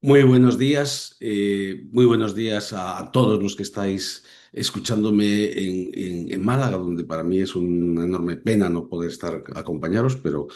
Muy buenos días a todos los que estáis escuchándome en Málaga, donde para mí es una enorme pena no poder estar acompañaros, pero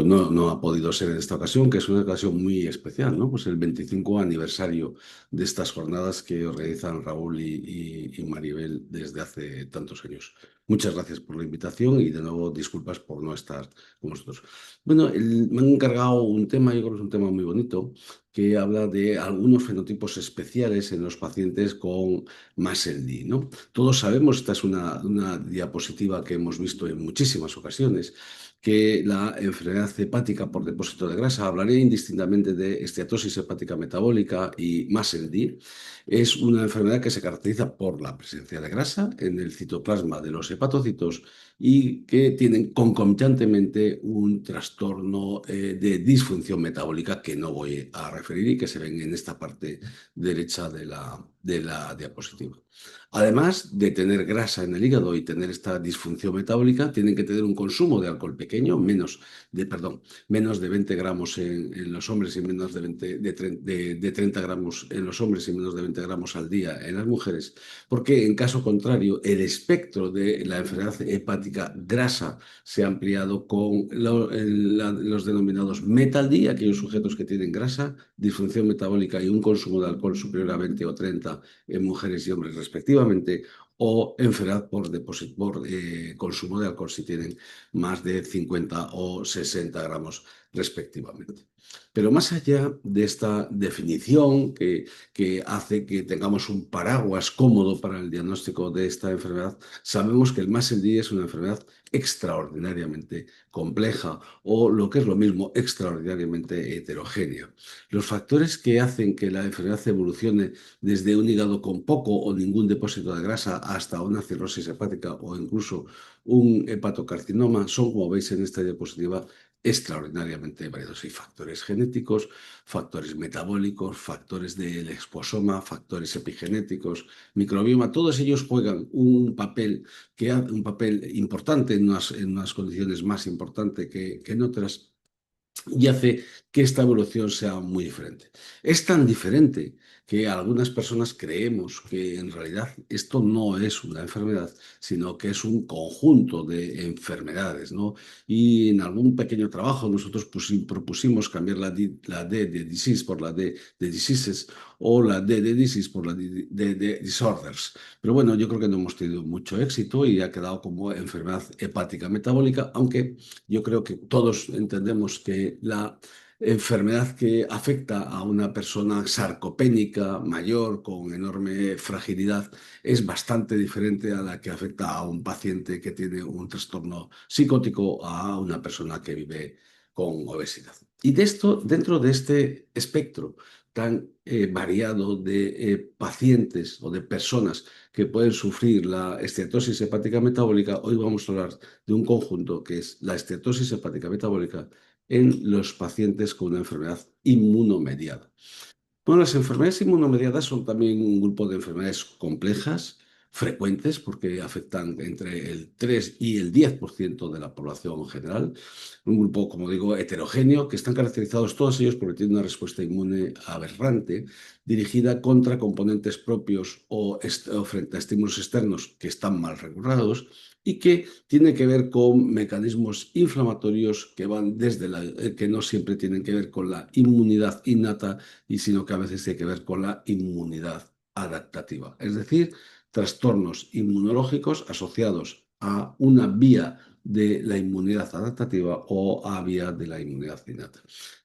no ha podido ser en esta ocasión, que es una ocasión muy especial, ¿no? Pues el 25 aniversario de estas jornadas que organizan Raúl y Maribel desde hace tantos años. Muchas gracias por la invitación y de nuevo disculpas por no estar con vosotros. Bueno, me han encargado un tema, yo creo que es un tema muy bonito que habla de algunos fenotipos especiales en los pacientes con MASLD, ¿no? Todos sabemos, esta es una diapositiva que hemos visto en muchísimas ocasiones, que la enfermedad hepática por depósito de grasa, hablaré indistintamente de esteatosis hepática metabólica y MASLD, es una enfermedad que se caracteriza por la presencia de grasa en el citoplasma de los hepatocitos y que tienen concomitantemente un trastorno de disfunción metabólica que no voy a referir y que se ven en esta parte derecha de la diapositiva. Además de tener grasa en el hígado y tener esta disfunción metabólica, tienen que tener un consumo de alcohol pequeño, menos de 20 gramos en los hombres y menos de, 20, de 30 gramos en los hombres y menos de 20 gramos al día en las mujeres, porque en caso contrario, el espectro de la enfermedad hepática grasa se ha ampliado con los denominados metal-D, aquellos sujetos que tienen grasa, disfunción metabólica y un consumo de alcohol superior a 20 o 30 en mujeres y hombres respectivamente, o enfermedad por consumo de alcohol si tienen más de 50 o 60 gramos respectivamente. Pero más allá de esta definición que hace que tengamos un paraguas cómodo para el diagnóstico de esta enfermedad, sabemos que el MASLD es una enfermedad extraordinariamente compleja o, lo que es lo mismo, extraordinariamente heterogénea. Los factores que hacen que la enfermedad evolucione desde un hígado con poco o ningún depósito de grasa hasta una cirrosis hepática o incluso un hepatocarcinoma son, como veis en esta diapositiva, extraordinariamente variados. Hay factores genéticos, factores metabólicos, factores del exposoma, factores epigenéticos, microbioma, todos ellos juegan un papel importante en unas condiciones más importantes que en otras y hace que esta evolución sea muy diferente. Es tan diferente que algunas personas creemos que en realidad esto no es una enfermedad, sino que es un conjunto de enfermedades, ¿no? Y en algún pequeño trabajo nosotros propusimos cambiar la D de disease por la D de diseases o la D de disease por la D de disorders. Pero bueno, yo creo que no hemos tenido mucho éxito y ha quedado como enfermedad hepática metabólica, aunque yo creo que todos entendemos que la enfermedad que afecta a una persona sarcopénica mayor con enorme fragilidad es bastante diferente a la que afecta a un paciente que tiene un trastorno psicótico, a una persona que vive con obesidad. Y dentro de este espectro tan variado de pacientes o de personas que pueden sufrir la esteatosis hepática metabólica, hoy vamos a hablar de un conjunto que es la esteatosis hepática metabólica en los pacientes con una enfermedad inmunomediada. Bueno, las enfermedades inmunomediadas son también un grupo de enfermedades complejas, frecuentes, porque afectan entre el 3 y el 10% de la población en general. Un grupo, como digo, heterogéneo, que están caracterizados todos ellos porque tienen una respuesta inmune aberrante, dirigida contra componentes propios o frente a estímulos externos que están mal regulados y que tiene que ver con mecanismos inflamatorios que van que no siempre tienen que ver con la inmunidad innata y sino que a veces tiene que ver con la inmunidad adaptativa, es decir, trastornos inmunológicos asociados a una vía de la inmunidad adaptativa o a vía de la inmunidad innata.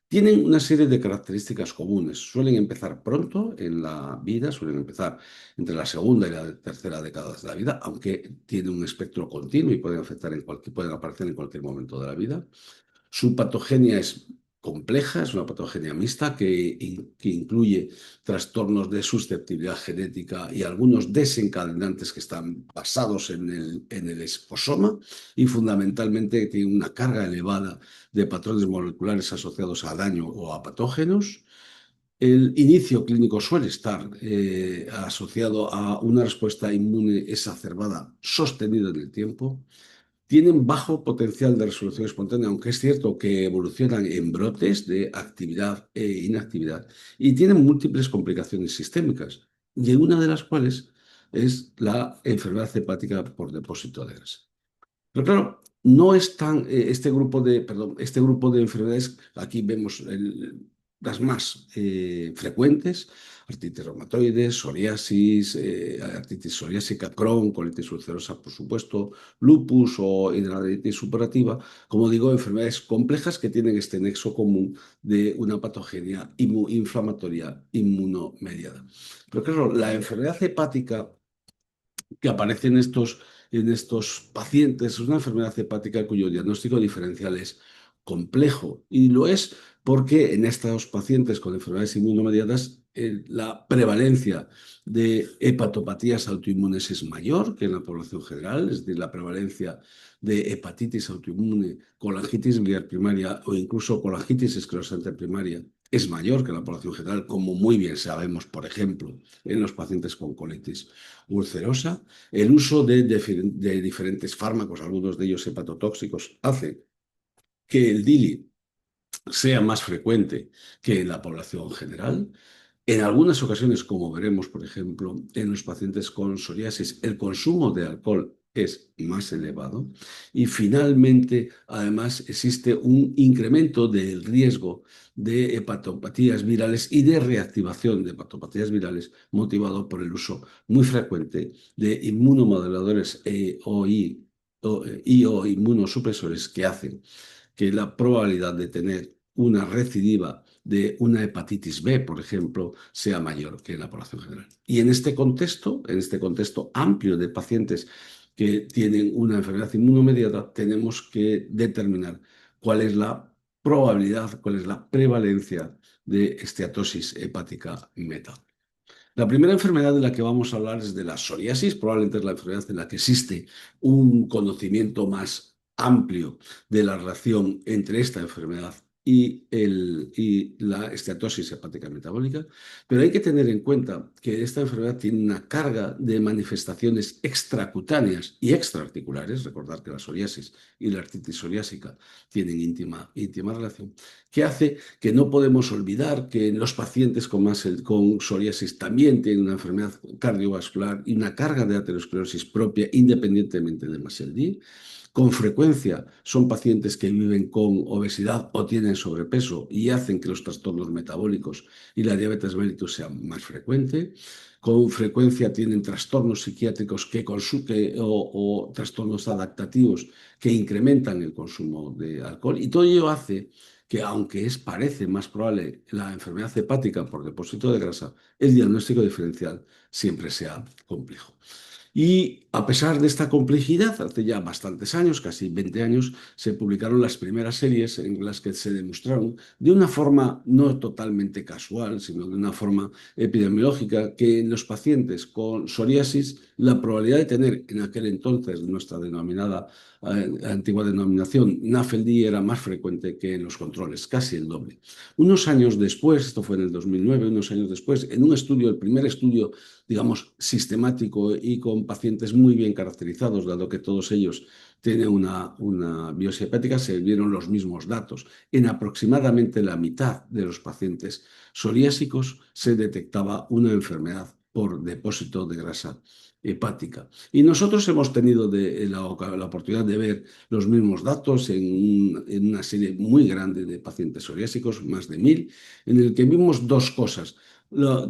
Tienen una serie de características comunes. Suelen empezar pronto en la vida, suelen empezar entre la segunda y la tercera década de la vida, aunque tienen un espectro continuo y pueden aparecer en cualquier momento de la vida. Su patogenia es compleja, es una patogenia mixta que incluye trastornos de susceptibilidad genética y algunos desencadenantes que están basados en el exposoma y fundamentalmente tiene una carga elevada de patrones moleculares asociados a daño o a patógenos. El inicio clínico suele estar asociado a una respuesta inmune exacerbada sostenida en el tiempo. tienen bajo potencial de resolución espontánea, aunque es cierto que evolucionan en brotes de actividad e inactividad, y tienen múltiples complicaciones sistémicas, y una de las cuales es la enfermedad hepática por depósito de grasa. Pero claro, no es tan este grupo de enfermedades, aquí vemos las más frecuentes: artritis reumatoide, psoriasis, artritis psoriásica, Crohn, colitis ulcerosa, por supuesto, lupus o hidradenitis supurativa. Como digo, enfermedades complejas que tienen este nexo común de una patogenia inflamatoria inmunomediada. Pero claro, la enfermedad hepática que aparece en estos pacientes es una enfermedad hepática cuyo diagnóstico diferencial es complejo, y lo es porque en estos pacientes con enfermedades inmunomediadas la prevalencia de hepatopatías autoinmunes es mayor que en la población general, es decir, la prevalencia de hepatitis autoinmune, colangitis biliar primaria o incluso colangitis esclerosante primaria es mayor que en la población general, como muy bien sabemos, por ejemplo, en los pacientes con colitis ulcerosa. El uso de diferentes fármacos, algunos de ellos hepatotóxicos, hace que el DILI sea más frecuente que en la población general. En algunas ocasiones, como veremos, por ejemplo, en los pacientes con psoriasis, el consumo de alcohol es más elevado, y finalmente, además, existe un incremento del riesgo de hepatopatías virales y de reactivación de hepatopatías virales motivado por el uso muy frecuente de inmunomoduladores y o inmunosupresores que hacen que la probabilidad de tener una recidiva de una hepatitis B, por ejemplo, sea mayor que en la población general. Y en este contexto amplio de pacientes que tienen una enfermedad inmunomediada, tenemos que determinar cuál es la probabilidad, cuál es la prevalencia de esteatosis hepática metabólica. La primera enfermedad de la que vamos a hablar es de la psoriasis. Probablemente es la enfermedad en la que existe un conocimiento más amplio de la relación entre esta enfermedad y la esteatosis hepática metabólica. Pero hay que tener en cuenta que esta enfermedad tiene una carga de manifestaciones extracutáneas y extraarticulares. Recordar que la psoriasis y la artritis psoriásica tienen íntima relación, que hace que no podemos olvidar que los pacientes con psoriasis también tienen una enfermedad cardiovascular y una carga de aterosclerosis propia, independientemente de MASLD. Con frecuencia son pacientes que viven con obesidad o tienen sobrepeso y hacen que los trastornos metabólicos y la diabetes mellitus sean más frecuentes. Con frecuencia tienen trastornos psiquiátricos o trastornos adaptativos que incrementan el consumo de alcohol, y todo ello hace que, aunque parece más probable la enfermedad hepática por depósito de grasa, el diagnóstico diferencial siempre sea complejo. Y a pesar de esta complejidad, hace ya bastantes años, casi 20 años, se publicaron las primeras series en las que se demostraron de una forma no totalmente casual, sino de una forma epidemiológica, que en los pacientes con psoriasis la probabilidad de tener en aquel entonces nuestra denominada antigua denominación NAFLD era más frecuente que en los controles, casi el doble. Unos años después, esto fue en el 2009, unos años después, en un estudio, el primer estudio, digamos, sistemático y con pacientes muy bien caracterizados, dado que todos ellos tienen una biopsia hepática, se vieron los mismos datos. En aproximadamente la mitad de los pacientes psoriásicos se detectaba una enfermedad por depósito de grasa hepática. Y nosotros hemos tenido la oportunidad de ver los mismos datos en una serie muy grande de pacientes psoriásicos, más de 1000, en el que vimos dos cosas.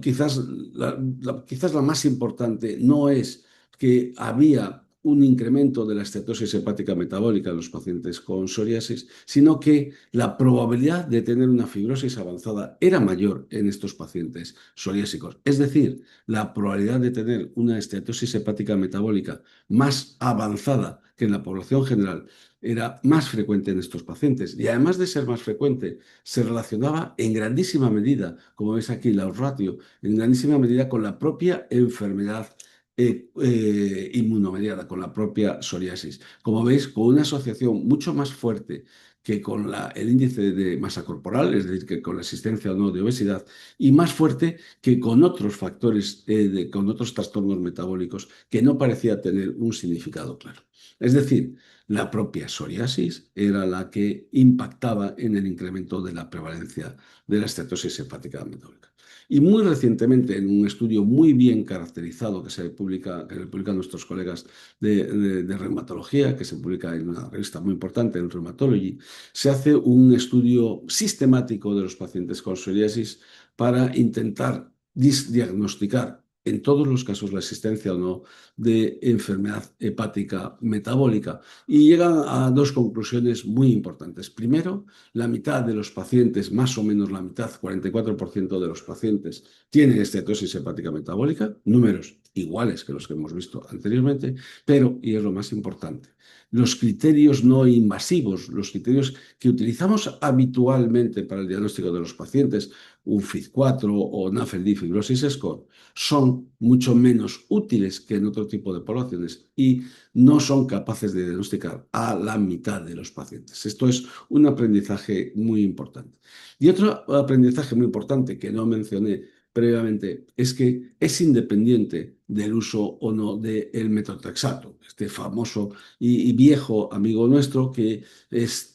Quizás la más importante no es que había un incremento de la esteatosis hepática metabólica en los pacientes con psoriasis, sino que la probabilidad de tener una fibrosis avanzada era mayor en estos pacientes psoriásicos. Es decir, la probabilidad de tener una esteatosis hepática metabólica más avanzada que en la población general era más frecuente en estos pacientes, y además de ser más frecuente, se relacionaba en grandísima medida, como ves aquí, la ratio, en grandísima medida con la propia enfermedad inmunomediada, con la propia psoriasis. Como veis, con una asociación mucho más fuerte que con el índice de masa corporal, es decir, que con la existencia o no de obesidad, y más fuerte que con otros factores, con otros trastornos metabólicos que no parecía tener un significado claro. Es decir, la propia psoriasis era la que impactaba en el incremento de la prevalencia de la esteatosis hepática metabólica. Y muy recientemente, en un estudio muy bien caracterizado que publican nuestros colegas de reumatología, que se publica en una revista muy importante, en Rheumatology, se hace un estudio sistemático de los pacientes con psoriasis para intentar diagnosticar en todos los casos la existencia o no de enfermedad hepática metabólica. Y llegan a dos conclusiones muy importantes. Primero, la mitad de los pacientes, más o menos la mitad, 44% de los pacientes, tienen esteatosis hepática metabólica, números iguales que los que hemos visto anteriormente, pero, y es lo más importante, los criterios no invasivos, los criterios que utilizamos habitualmente para el diagnóstico de los pacientes, un FID4 o NAFLD Fibrosis Score, son mucho menos útiles que en otro tipo de poblaciones y no son capaces de diagnosticar a la mitad de los pacientes. Esto es un aprendizaje muy importante. Y otro aprendizaje muy importante que no mencioné previamente es que es independiente del uso o no del metotrexato, este famoso y viejo amigo nuestro que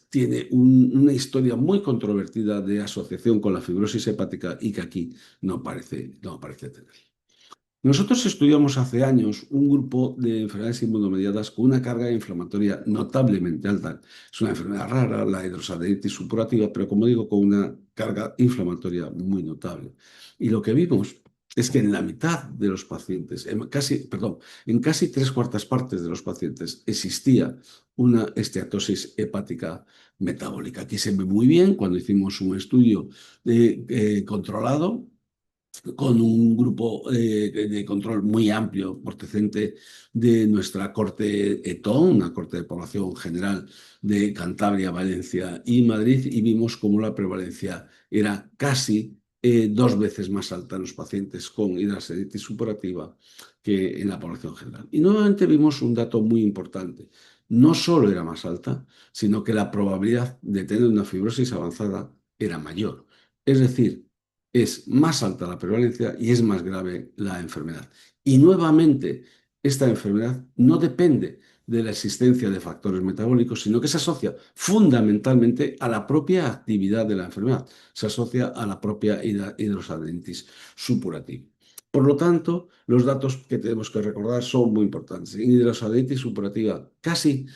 tiene una historia muy controvertida de asociación con la fibrosis hepática y que aquí no parece tener. Nosotros estudiamos hace años un grupo de enfermedades inmunomediadas con una carga inflamatoria notablemente alta. Es una enfermedad rara, la hidrosaleritis supurativa, pero como digo, con una carga inflamatoria muy notable. Y lo que vimos es que en la mitad de los pacientes, en casi tres cuartas partes de los pacientes existía una esteatosis hepática metabólica. Aquí se ve muy bien cuando hicimos un estudio controlado con un grupo de control muy amplio, portecente de nuestra corte ETON, una corte de población general de Cantabria, Valencia y Madrid, y vimos cómo la prevalencia era casi dos veces más alta en los pacientes con hidrosaleritis supurativa que en la población general. Y nuevamente vimos un dato muy importante. No solo era más alta, sino que la probabilidad de tener una fibrosis avanzada era mayor. Es decir, es más alta la prevalencia y es más grave la enfermedad. Y nuevamente, esta enfermedad no depende de la existencia de factores metabólicos, sino que se asocia fundamentalmente a la propia actividad de la enfermedad, se asocia a la propia hidrosaleritis supurativa. Por lo tanto, los datos que tenemos que recordar son muy importantes. En hidrosaleritis supurativa, casi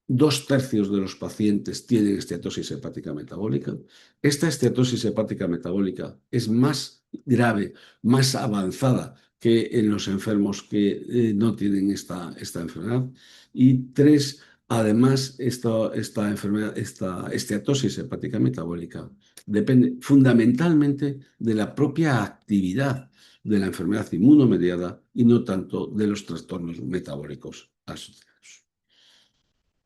dos tercios de los pacientes tienen esteatosis hepática metabólica. Esta esteatosis hepática metabólica es más grave, más avanzada que en los enfermos que no tienen esta enfermedad. Y tres, además, esta enfermedad, esta esteatosis hepática metabólica depende fundamentalmente de la propia actividad de la enfermedad inmunomediada y no tanto de los trastornos metabólicos asociados.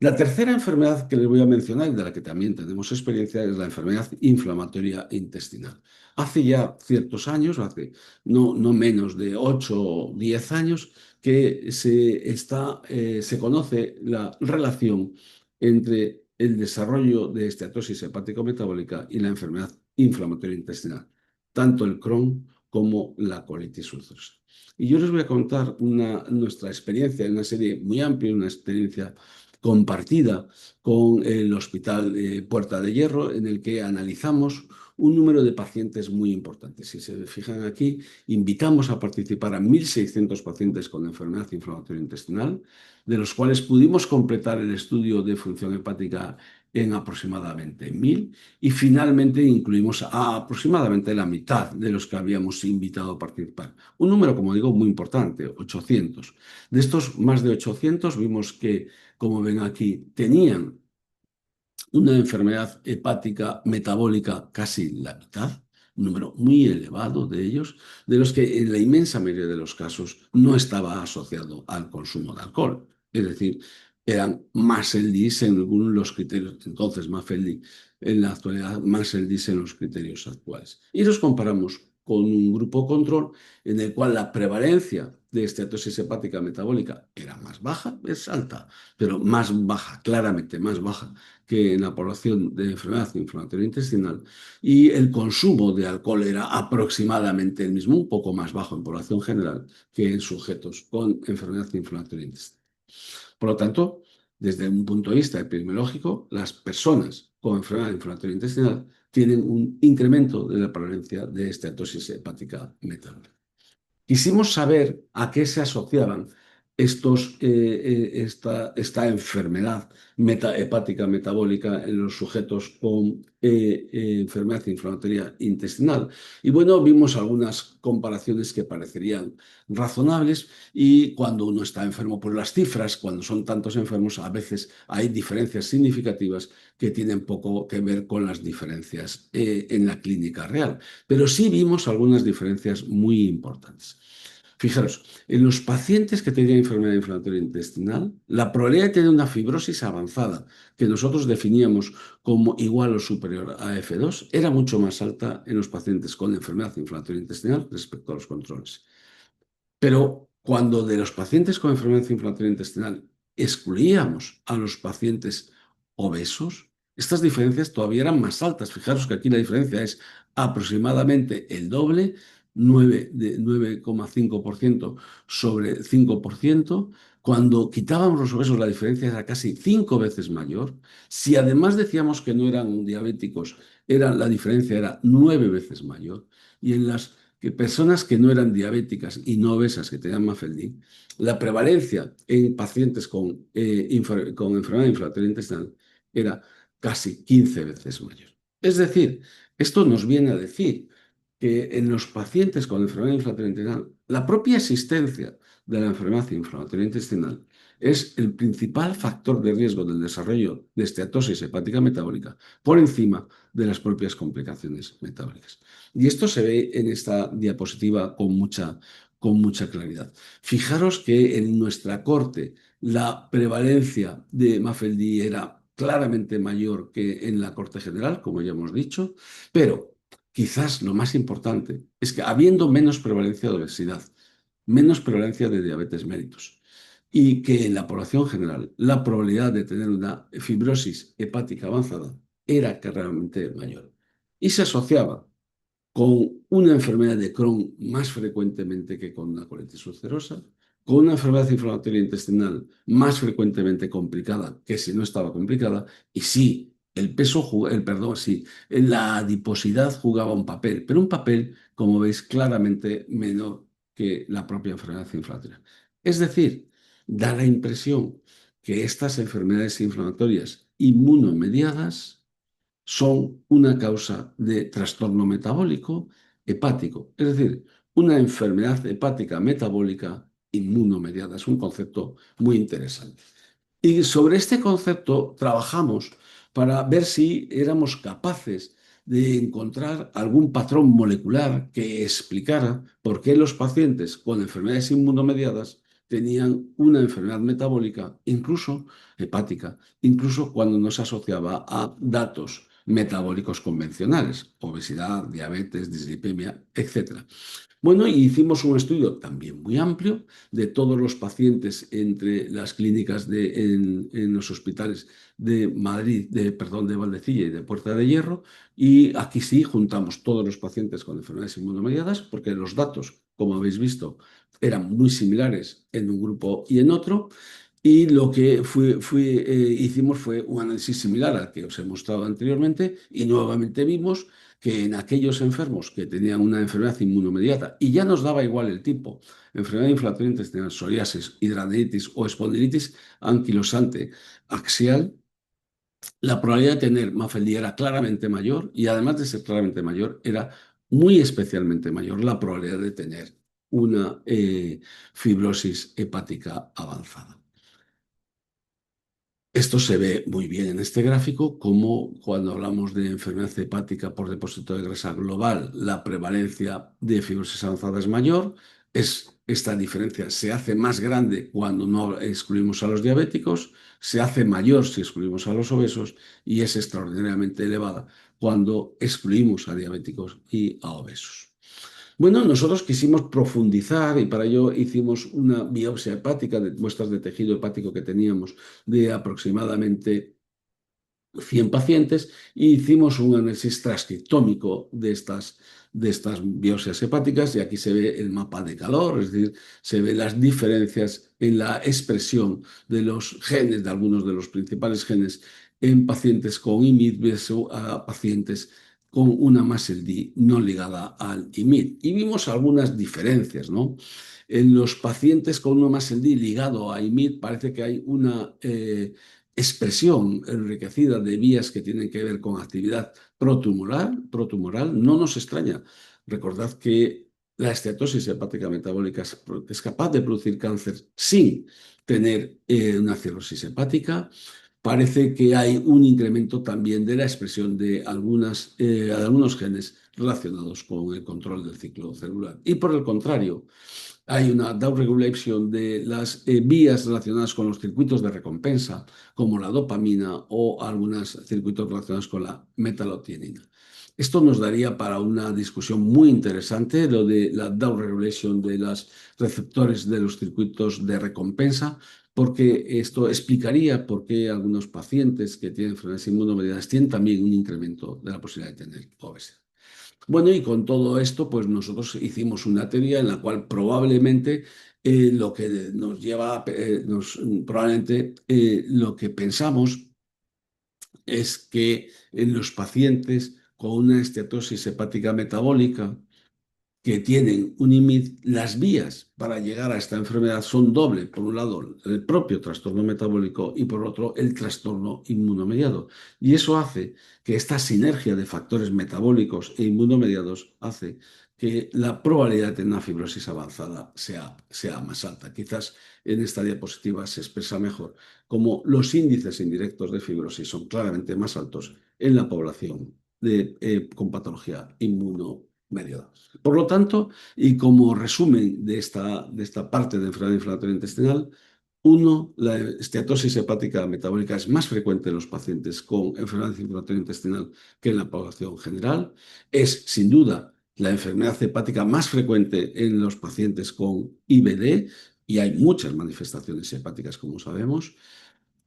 La tercera enfermedad que les voy a mencionar y de la que también tenemos experiencia es la enfermedad inflamatoria intestinal. Hace ya ciertos años, hace no menos de 8 o 10 años, que se conoce la relación entre el desarrollo de esteatosis hepático-metabólica y la enfermedad inflamatoria intestinal, tanto el Crohn como la colitis ulcerosa. Y yo les voy a contar nuestra experiencia en una serie muy amplia, una experiencia compartida con el Hospital Puerta de Hierro, en el que analizamos un número de pacientes muy importante. Si se fijan aquí, invitamos a participar a 1.600 pacientes con enfermedad inflamatoria intestinal, de los cuales pudimos completar el estudio de función hepática en aproximadamente 1.000 y finalmente incluimos a aproximadamente la mitad de los que habíamos invitado a participar. Un número, como digo, muy importante, 800. De estos más de 800 vimos que, como ven aquí, tenían una enfermedad hepática metabólica casi la mitad, un número muy elevado de ellos, de los que en la inmensa mayoría de los casos no estaba asociado al consumo de alcohol. Es decir, eran más LDs según los criterios, entonces más LD en la actualidad, más LDs en los criterios actuales. Y los comparamos con un grupo control en el cual la prevalencia de esteatosis hepática metabólica era más baja, es alta, pero más baja, claramente más baja que en la población de enfermedad inflamatoria intestinal, y el consumo de alcohol era aproximadamente el mismo, un poco más bajo en población general que en sujetos con enfermedad inflamatoria intestinal. Por lo tanto, desde un punto de vista epidemiológico, las personas con enfermedad inflamatoria intestinal tienen un incremento de la prevalencia de esteatosis hepática metabólica. Quisimos saber a qué se asociaban esta enfermedad hepática metabólica en los sujetos con enfermedad inflamatoria intestinal. Y bueno, vimos algunas comparaciones que parecerían razonables, y cuando uno está enfermo, pues las cifras, cuando son tantos enfermos, a veces hay diferencias significativas que tienen poco que ver con las diferencias en la clínica real. Pero sí vimos algunas diferencias muy importantes. Fijaros, en los pacientes que tenían enfermedad inflamatoria intestinal, la probabilidad de tener una fibrosis avanzada, que nosotros definíamos como igual o superior a F2, era mucho más alta en los pacientes con enfermedad inflamatoria intestinal respecto a los controles. Pero cuando de los pacientes con enfermedad inflamatoria intestinal excluíamos a los pacientes obesos, estas diferencias todavía eran más altas. Fijaros que aquí la diferencia es aproximadamente el doble, 9,5% sobre 5%. Cuando quitábamos los obesos, la diferencia era casi 5 veces mayor. Si además decíamos que no eran diabéticos, la diferencia era 9 veces mayor. Y en las que personas que no eran diabéticas y no obesas, que tenían Mafeldi, la prevalencia en pacientes con enfermedad inflamatoria intestinal era casi 15 veces mayor. Es decir, esto nos viene a decir que en los pacientes con enfermedad inflamatoria intestinal, la propia existencia de la enfermedad inflamatoria intestinal es el principal factor de riesgo del desarrollo de esteatosis hepática metabólica, por encima de las propias complicaciones metabólicas. Y esto se ve en esta diapositiva con mucha claridad. Fijaros que en nuestra corte la prevalencia de MAFLD era claramente mayor que en la corte general, como ya hemos dicho, pero quizás lo más importante es que habiendo menos prevalencia de obesidad, menos prevalencia de diabetes mellitus, y que en la población general la probabilidad de tener una fibrosis hepática avanzada era realmente mayor. Y se asociaba con una enfermedad de Crohn más frecuentemente que con una colitis ulcerosa, con una enfermedad inflamatoria intestinal más frecuentemente complicada que si no estaba complicada, y sí, el peso, perdón, sí, la adiposidad jugaba un papel, pero un papel, como veis, claramente menor que la propia enfermedad inflamatoria. Es decir, da la impresión que estas enfermedades inflamatorias inmunomediadas son una causa de trastorno metabólico hepático, es decir, una enfermedad hepática metabólica inmunomediada. Es un concepto muy interesante. Y sobre este concepto trabajamos para ver si éramos capaces de encontrar algún patrón molecular que explicara por qué los pacientes con enfermedades inmunomediadas tenían una enfermedad metabólica, incluso hepática, incluso cuando no se asociaba a datos metabólicos convencionales, obesidad, diabetes, dislipemia, etc. Bueno, y hicimos un estudio también muy amplio de todos los pacientes entre las clínicas en los hospitales de Madrid, perdón, de Valdecilla y de Puerta de Hierro, y aquí sí juntamos todos los pacientes con enfermedades inmunomediadas, porque los datos, como habéis visto, eran muy similares en un grupo y en otro. Y lo que hicimos fue un análisis similar al que os he mostrado anteriormente, y nuevamente vimos que en aquellos enfermos que tenían una enfermedad inmunomediata, y ya nos daba igual el tipo, enfermedad inflamatoria intestinal, psoriasis, hidradenitis o espondilitis anquilosante axial, la probabilidad de tener MAFLD era claramente mayor, y además de ser claramente mayor, era muy especialmente mayor la probabilidad de tener una fibrosis hepática avanzada. Esto se ve muy bien en este gráfico, como cuando hablamos de enfermedad hepática por depósito de grasa global, la prevalencia de fibrosis avanzada es mayor. Esta diferencia se hace más grande cuando no excluimos a los diabéticos, se hace mayor si excluimos a los obesos, y es extraordinariamente elevada cuando excluimos a diabéticos y a obesos. Bueno, nosotros quisimos profundizar y para ello hicimos una biopsia hepática de muestras de tejido hepático que teníamos de aproximadamente 100 pacientes e hicimos un análisis transcriptómico de estas biopsias hepáticas y aquí se ve el mapa de calor, es decir, se ven las diferencias en la expresión de los genes, de algunos de los principales genes en pacientes con IMID versus a pacientes con una MASLD no ligada al IMID. Y vimos algunas diferencias, ¿no? En los pacientes con una MASLD ligado a IMID parece que hay una expresión enriquecida de vías que tienen que ver con actividad protumoral, no nos extraña. Recordad que la esteatosis hepática metabólica es capaz de producir cáncer sin tener una cirrosis hepática. Parece que hay un incremento también de la expresión de algunos genes relacionados con el control del ciclo celular. Y por el contrario, hay una downregulation de las vías relacionadas con los circuitos de recompensa, como la dopamina o algunos circuitos relacionados con la metalothianina. Esto nos daría para una discusión muy interesante, lo de la downregulation de los receptores de los circuitos de recompensa, porque esto explicaría por qué algunos pacientes que tienen enfermedades inmunomediadas tienen también un incremento de la posibilidad de tener obesidad. Bueno, y con todo esto, pues nosotros hicimos una teoría en la cual probablemente lo que nos lleva, probablemente lo que pensamos es que en los pacientes con una esteatosis hepática metabólica, que tienen un IMID, las vías para llegar a esta enfermedad son doble. Por un lado, el propio trastorno metabólico y por otro, el trastorno inmunomediado. Y eso hace que esta sinergia de factores metabólicos e inmunomediados hace que la probabilidad de una fibrosis avanzada sea más alta. Quizás en esta diapositiva se expresa mejor cómo los índices indirectos de fibrosis son claramente más altos en la población con patología inmunomediada. Por lo tanto, y como resumen de esta parte de enfermedad inflamatoria intestinal, uno, la esteatosis hepática metabólica es más frecuente en los pacientes con enfermedad inflamatoria intestinal que en la población general. Es, sin duda, la enfermedad hepática más frecuente en los pacientes con IBD y hay muchas manifestaciones hepáticas, como sabemos.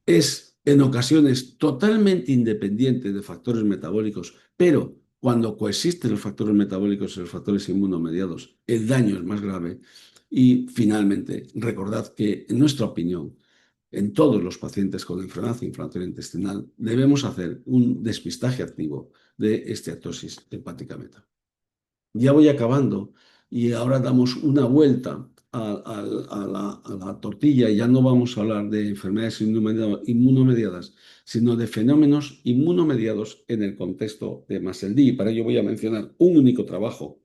Es en ocasiones totalmente independiente de factores metabólicos, pero cuando coexisten los factores metabólicos y los factores inmunomediados, el daño es más grave. Y finalmente, recordad que, en nuestra opinión, en todos los pacientes con enfermedad inflamatoria intestinal debemos hacer un despistaje activo de esteatosis hepática metabólica. Ya voy acabando y ahora damos una vuelta a la tortilla y ya no vamos a hablar de enfermedades inmunomediadas, sino de fenómenos inmunomediados en el contexto de MASLD. Y para ello voy a mencionar un único trabajo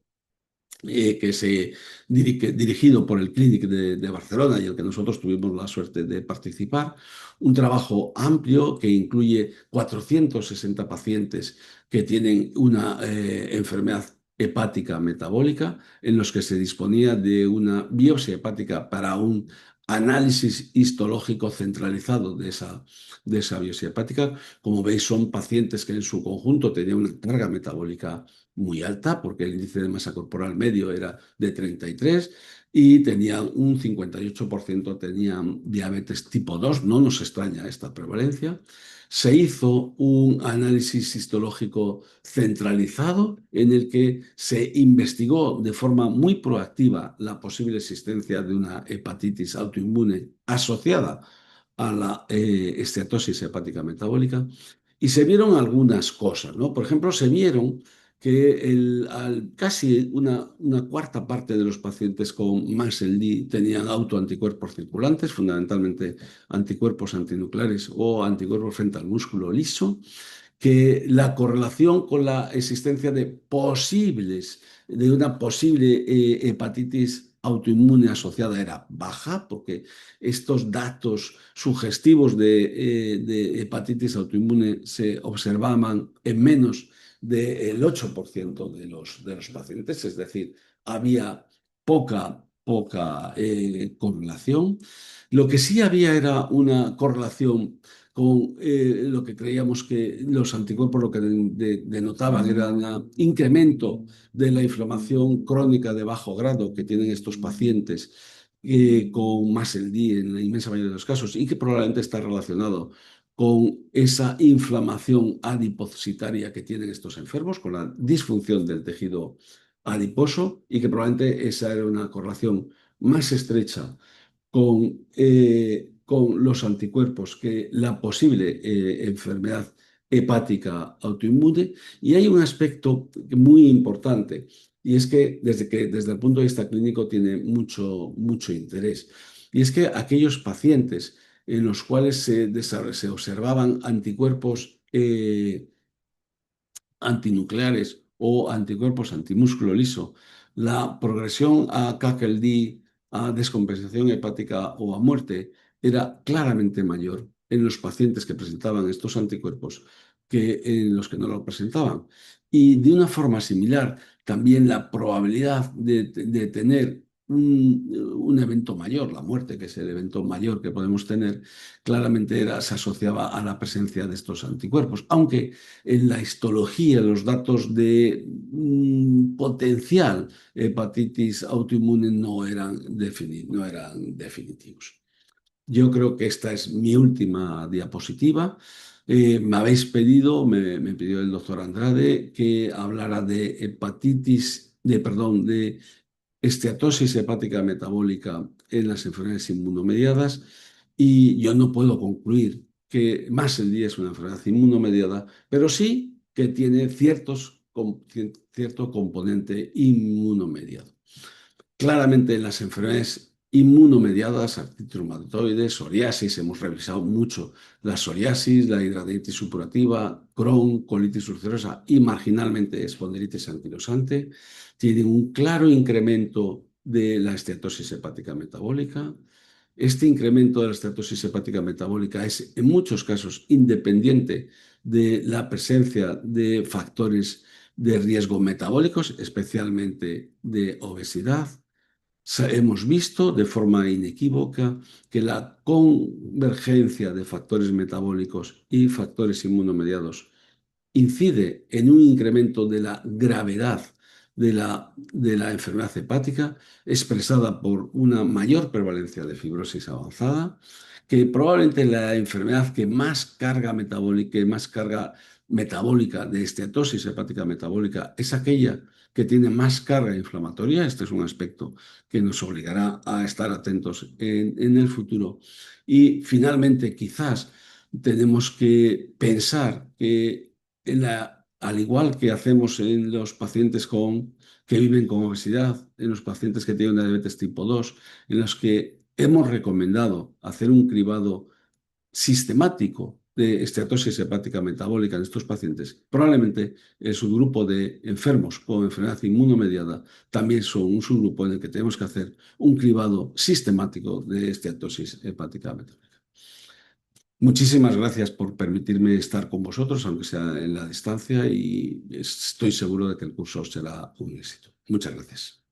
que se dirigido por el Clínic de Barcelona y el que nosotros tuvimos la suerte de participar, un trabajo amplio que incluye 460 pacientes que tienen una enfermedad hepática metabólica, en los que se disponía de una biopsia hepática para un análisis histológico centralizado de esa biopsia hepática. Como veis, son pacientes que en su conjunto tenían una carga metabólica muy alta, porque el índice de masa corporal medio era de 33 y tenía un 58% tenían diabetes tipo 2. No nos extraña esta prevalencia. Se hizo un análisis histológico centralizado en el que se investigó de forma muy proactiva la posible existencia de una hepatitis autoinmune asociada a la esteatosis hepática metabólica y se vieron algunas cosas, ¿no? Por ejemplo, se vieron que casi una cuarta parte de los pacientes con MASLD tenían autoanticuerpos circulantes, fundamentalmente anticuerpos antinucleares o anticuerpos frente al músculo liso, que la correlación con la existencia de una posible hepatitis autoinmune asociada era baja, porque estos datos sugestivos de hepatitis autoinmune se observaban en menos del 8% de los pacientes, es decir, había poca correlación. Lo que sí había era una correlación con lo que creíamos que los anticuerpos lo que denotaban era un incremento de la inflamación crónica de bajo grado que tienen estos pacientes con más el D en la inmensa mayoría de los casos y que probablemente está relacionado con esa inflamación adipocitaria que tienen estos enfermos, con la disfunción del tejido adiposo y que probablemente esa era una correlación más estrecha con los anticuerpos que la posible enfermedad hepática autoinmune. Y hay un aspecto muy importante, y es que desde el punto de vista clínico tiene mucho interés, y es que aquellos pacientes en los cuales se observaban anticuerpos antinucleares o anticuerpos antimúsculo liso, la progresión a KKLD, a descompensación hepática o a muerte era claramente mayor en los pacientes que presentaban estos anticuerpos que en los que no lo presentaban. Y de una forma similar, también la probabilidad de tener un evento mayor, la muerte, que es el evento mayor que podemos tener, claramente se asociaba a la presencia de estos anticuerpos, aunque en la histología los datos de potencial hepatitis autoinmune no eran definitivos. Yo creo que esta es mi última diapositiva. Me habéis pedido, me pidió el doctor Andrade que hablara de perdón, de esteatosis hepática metabólica en las enfermedades inmunomediadas y yo no puedo concluir que más el día es una enfermedad inmunomediada, pero sí que tiene cierto componente inmunomediado. Claramente en las enfermedades inmunomediadas, artritis reumatoide, psoriasis, hemos revisado mucho la psoriasis, la hidradenitis supurativa, Crohn, colitis ulcerosa y marginalmente espondilitis anquilosante, tienen un claro incremento de la esteatosis hepática metabólica. Este incremento de la esteatosis hepática metabólica es en muchos casos independiente de la presencia de factores de riesgo metabólicos, especialmente de obesidad. Hemos visto de forma inequívoca que la convergencia de factores metabólicos y factores inmunomediados incide en un incremento de la gravedad de la enfermedad hepática, expresada por una mayor prevalencia de fibrosis avanzada, que probablemente la enfermedad que más carga metabólica de esteatosis hepática metabólica es aquella que tiene más carga inflamatoria. Este es un aspecto que nos obligará a estar atentos en el futuro. Y finalmente, quizás tenemos que pensar que al igual que hacemos en los pacientes que viven con obesidad, en los pacientes que tienen una diabetes tipo 2, en los que hemos recomendado hacer un cribado sistemático de esteatosis hepática metabólica en estos pacientes, probablemente el subgrupo de enfermos con enfermedad inmunomediada también son un subgrupo en el que tenemos que hacer un cribado sistemático de esteatosis hepática metabólica. Muchísimas gracias por permitirme estar con vosotros, aunque sea en la distancia, y estoy seguro de que el curso será un éxito. Muchas gracias.